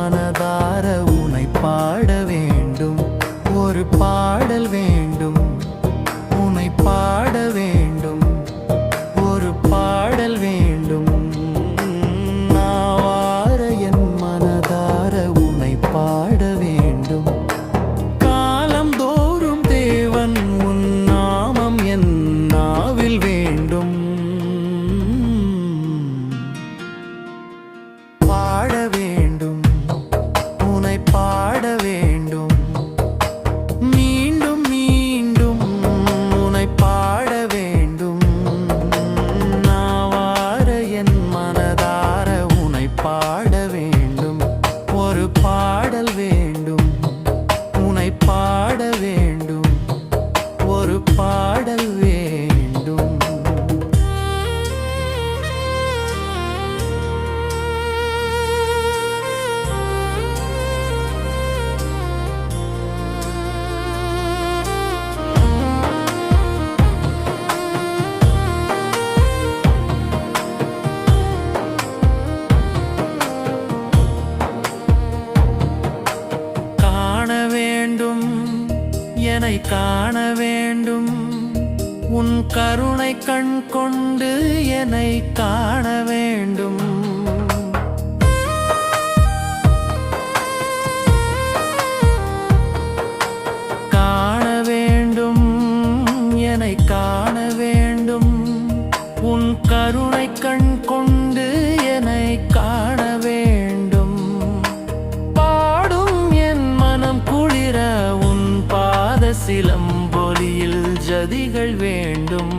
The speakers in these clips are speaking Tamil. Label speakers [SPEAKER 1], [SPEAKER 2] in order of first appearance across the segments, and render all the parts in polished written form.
[SPEAKER 1] மனதார உனை பாட வேண்டும். ஒரு பாடல் வேண்டும், உனை பாட வேண்டும். ஒரு பாடல் வேண்டும், நாவார என் மனதார உனை பாட வேண்டும். காலந்தோறும் தேவன் உன் நாமம் என் நாவில் வேண்டும். பாட வேண்டும், உனை பாட வேண்டும். மீண்டும் மீண்டும் உனை பாட வேண்டும். நாவார என் மனதார உனை பாட வேண்டும். ஒரு பாடல் வேண்டும், உனை பாட வேண்டும். ஒரு பாடல் வேண்டும். என்னை காண வேண்டும். உன் கருணை கண் கொண்டு என்னை காண வேண்டும். காண வேண்டும், என்னை காண வேண்டும். உன் கருணை கண் கொண்டு என்னை காண வேண்டும். பாடும் என் மனம் குளிர சிலம்பொலியில் ஜதிகள் வேண்டும்.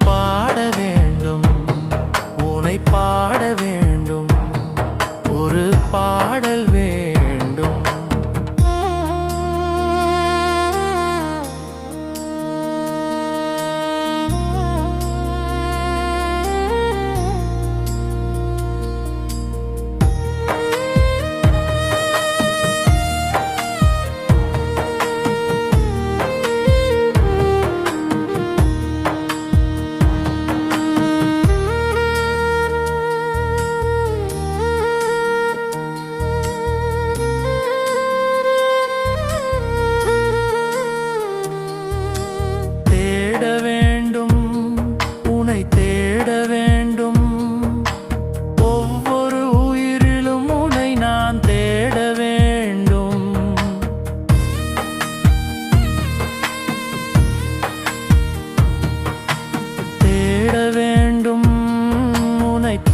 [SPEAKER 1] பாட வேண்டும், உனை பாட வேண்டும். ஒரு பாடல் வேண்டும்.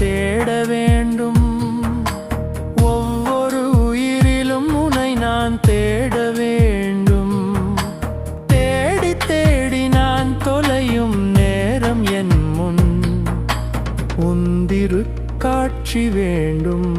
[SPEAKER 1] தேட வேண்டும், ஒவ்வொரு உயிரிலும் உன்னை நான் தேட வேண்டும். தேடி தேடி நான் தொலையும் நேரம் என் முன் உந்திரு காட்சி வேண்டும்.